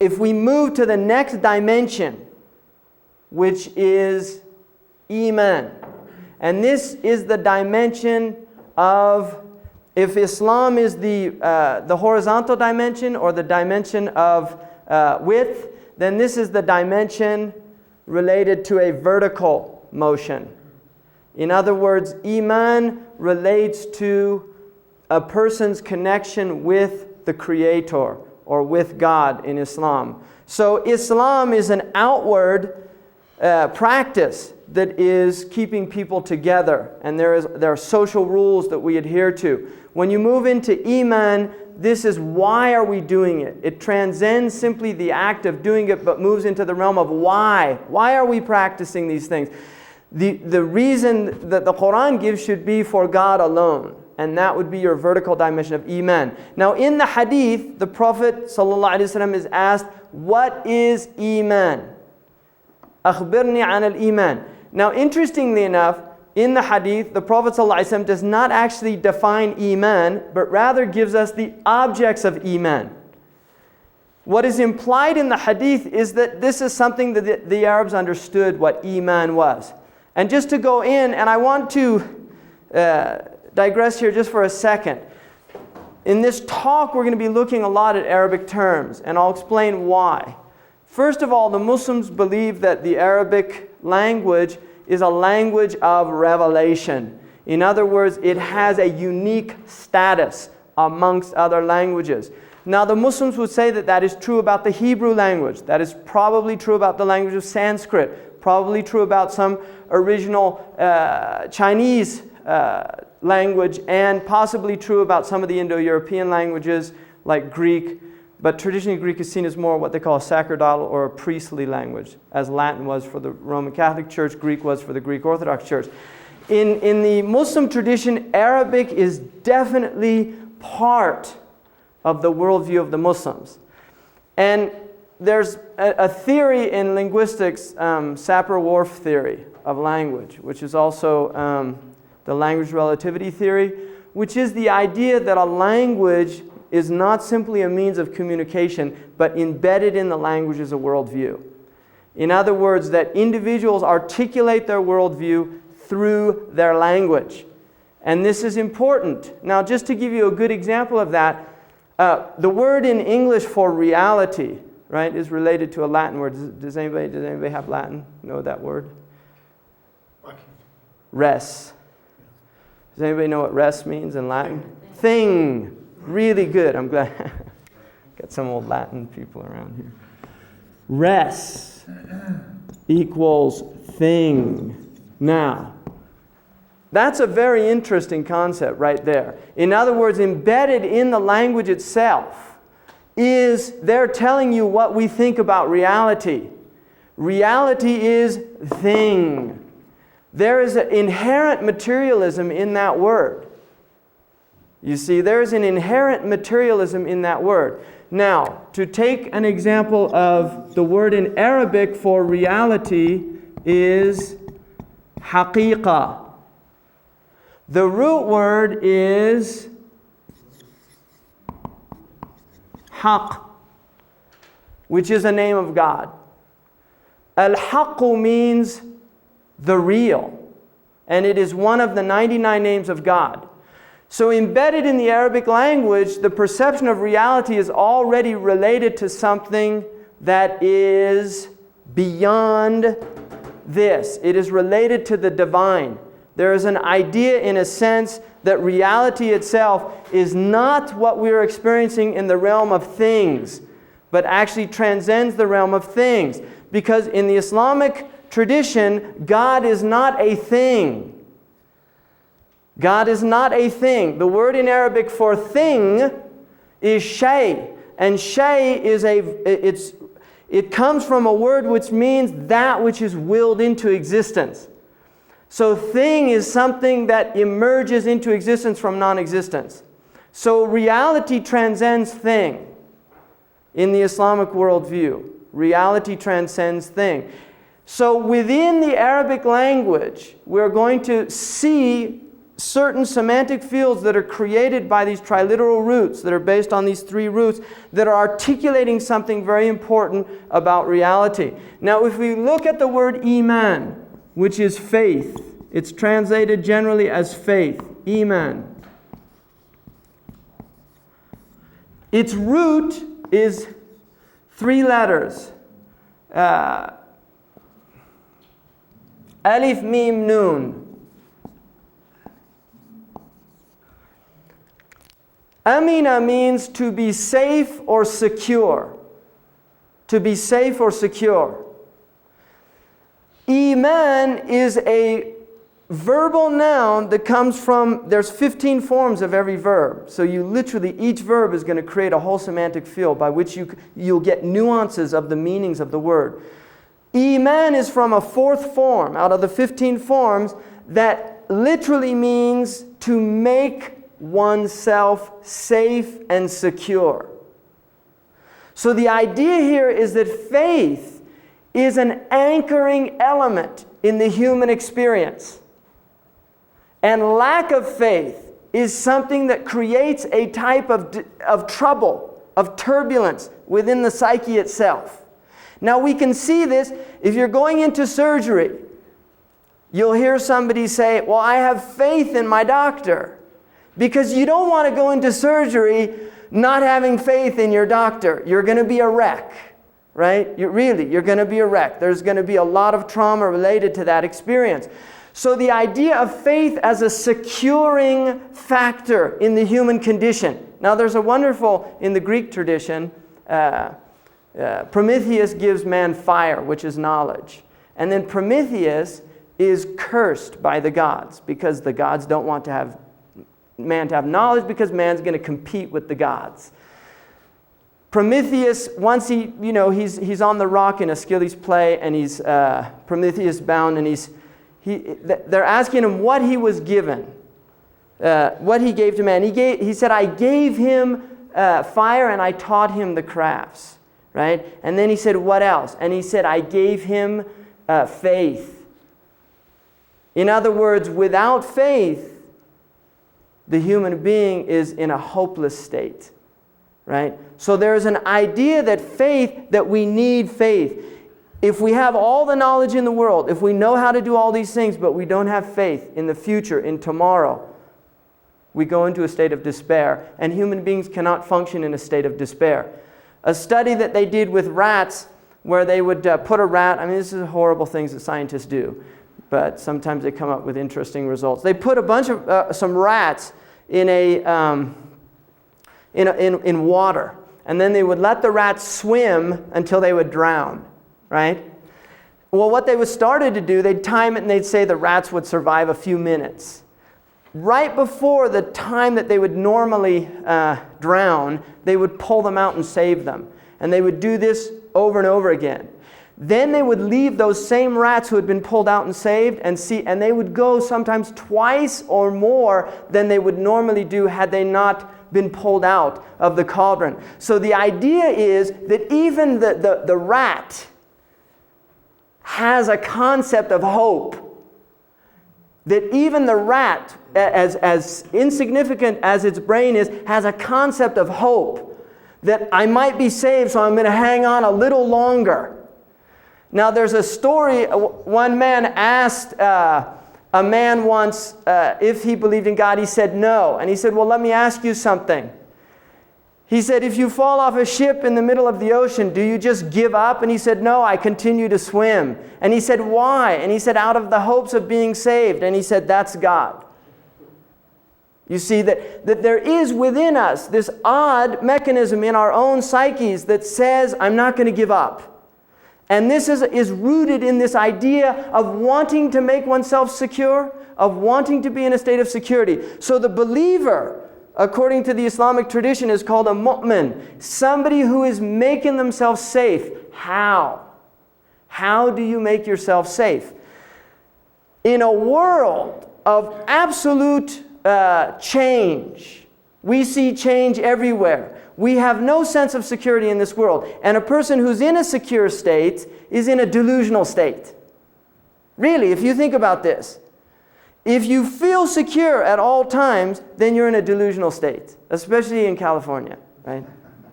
if we move to the next dimension, which is Iman, and this is the dimension of, if Islam is the horizontal dimension or the dimension of width, then this is the dimension related to a vertical motion. In other words, Iman relates to a person's connection with the Creator or with God in Islam. So Islam is an outward practice that is keeping people together, and there are social rules that we adhere to. When you move into Iman, this is why are we doing it. It transcends simply the act of doing it, but moves into the realm of why. Why are we practicing these things? The reason that the Qur'an gives should be for God alone, and that would be your vertical dimension of Iman. Now in the hadith, the Prophet ﷺ is asked, what is Iman? أخبرني عن الإيمان. Now interestingly enough, in the hadith, the Prophet ﷺ does not actually define Iman, but rather gives us the objects of Iman. What is implied in the hadith is that this is something that the Arabs understood what Iman was. And just to go in, and I want to digress here just for a second. In this talk, we're going to be looking a lot at Arabic terms, and I'll explain why. First of all, the Muslims believe that the Arabic language is a language of revelation. In other words, it has a unique status amongst other languages. Now, the Muslims would say that that is true about the Hebrew language. That is probably true about the language of Sanskrit. Probably true about some original Chinese language, and possibly true about some of the Indo-European languages like Greek. But traditionally, Greek is seen as more what they call a sacerdotal or a priestly language, as Latin was for the Roman Catholic Church, Greek was for the Greek Orthodox Church. In the Muslim tradition, Arabic is definitely part of the worldview of the Muslims. And there's a theory in linguistics, Sapir-Whorf theory of language, which is also the language relativity theory, which is the idea that a language is not simply a means of communication, but embedded in the language is a worldview. In other words, that individuals articulate their worldview through their language. And this is important. Now, just to give you a good example of that, the word in English for reality, right, is related to a Latin word. Does anybody have Latin? Know that word? Res. Does anybody know what res means in Latin? Thing. Really good. I'm glad. Got some old Latin people around here. Res equals thing. Now, that's a very interesting concept right there. In other words, embedded in the language itself is they're telling you what we think about reality. Reality is thing. There is an inherent materialism in that word. You see, there is an inherent materialism in that word. Now, to take an example of the word in Arabic for reality is haqiqa. The root word is haq, which is a name of God. Al-haqqu means the real, and it is one of the 99 names of God. So embedded in the Arabic language, the perception of reality is already related to something that is beyond this. It is related to the divine. There is an idea, in a sense, that reality itself is not what we are experiencing in the realm of things, but actually transcends the realm of things. Because in the Islamic tradition, God is not a thing. God is not a thing. The word in Arabic for thing is shay. And shay is it comes from a word which means that which is willed into existence. So thing is something that emerges into existence from non-existence. So reality transcends thing in the Islamic worldview. Reality transcends thing. So within the Arabic language, we're going to see certain semantic fields that are created by these triliteral roots that are based on these three roots that are articulating something very important about reality. Now, if we look at the word Iman, which is faith, it's translated generally as faith, Iman. Its root is three letters. Alif, Mim, Nun. Amina means to be safe or secure. To be safe or secure. Iman is a verbal noun that comes from, there's 15 forms of every verb. So you literally, each verb is going to create a whole semantic field by which you'll get nuances of the meanings of the word. Iman is from a fourth form out of the 15 forms that literally means to make oneself safe and secure. So the idea here is that faith is an anchoring element in the human experience. And lack of faith is something that creates a type of trouble, of turbulence within the psyche itself. Now we can see this if you're going into surgery. You'll hear somebody say, well, I have faith in my doctor. Because you don't want to go into surgery not having faith in your doctor. You're going to be a wreck, right? You're going to be a wreck. There's going to be a lot of trauma related to that experience. So the idea of faith as a securing factor in the human condition. Now there's a wonderful, in the Greek tradition, Prometheus gives man fire, which is knowledge. And then Prometheus is cursed by the gods because the gods don't want to have man to have knowledge because man's going to compete with the gods. Prometheus, once he's on the rock in Aeschylus' play, and he's Prometheus bound, and they're asking him what he was given, what he gave to man. He said, I gave him fire and I taught him the crafts, right? And then he said, what else? And he said, I gave him faith. In other words, without faith, the human being is in a hopeless state, right? So there's an idea that we need faith. If we have all the knowledge in the world, if we know how to do all these things, but we don't have faith in the future, in tomorrow, we go into a state of despair. And human beings cannot function in a state of despair. A study that they did with rats, where they would put a rat, this is horrible things that scientists do, but sometimes they come up with interesting results. They put a bunch of some rats in water, and then they would let the rats swim until they would drown, right? Well, what they would started to do, they'd time it and they'd say the rats would survive a few minutes. Right before the time that they would normally drown, they would pull them out and save them. And they would do this over and over again. Then they would leave those same rats who had been pulled out and saved and they would go sometimes twice or more than they would normally do had they not been pulled out of the cauldron. So the idea is that even the rat has a concept of hope. That even the rat, as insignificant as its brain is, has a concept of hope. That I might be saved, so I'm going to hang on a little longer. Now there's a story, one man asked a man once if he believed in God. He said no. And he said, well, let me ask you something. He said, if you fall off a ship in the middle of the ocean, do you just give up? And he said, no, I continue to swim. And he said, why? And he said, out of the hopes of being saved. And he said, that's God. You see that there is within us this odd mechanism in our own psyches that says, I'm not going to give up. And this is rooted in this idea of wanting to make oneself secure, of wanting to be in a state of security. So the believer, according to the Islamic tradition, is called a mu'min, somebody who is making themselves safe. How? How do you make yourself safe? In a world of absolute change, we see change everywhere. We have no sense of security in this world. And a person who's in a secure state is in a delusional state. Really, if you think about this. If you feel secure at all times, then you're in a delusional state, especially in California, right?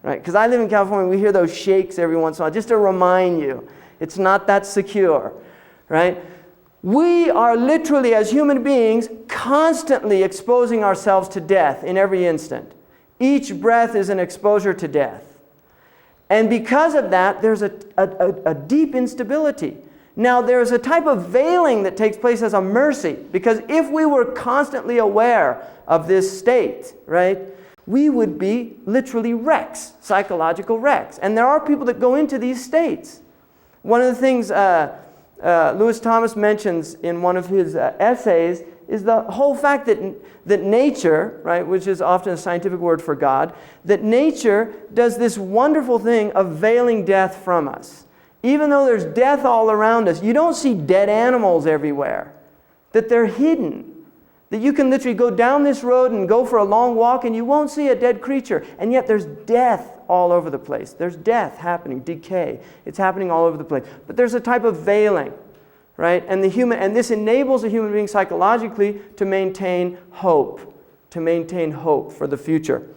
Right? Because I live in California, we hear those shakes every once in a while, just to remind you, it's not that secure, right? We are literally, as human beings, constantly exposing ourselves to death in every instant. Each breath is an exposure to death. And because of that, there's a deep instability. Now, there's a type of veiling that takes place as a mercy, because if we were constantly aware of this state, right, we would be literally wrecks, psychological wrecks. And there are people that go into these states. One of the things Lewis Thomas mentions in one of his essays is the whole fact that nature, right, which is often a scientific word for God, that nature does this wonderful thing of veiling death from us. Even though there's death all around us, you don't see dead animals everywhere. That they're hidden. That you can literally go down this road and go for a long walk and you won't see a dead creature. And yet there's death all over the place. There's death happening, decay. It's happening all over the place. But there's a type of veiling, right? And this enables a human being psychologically to maintain hope for the future.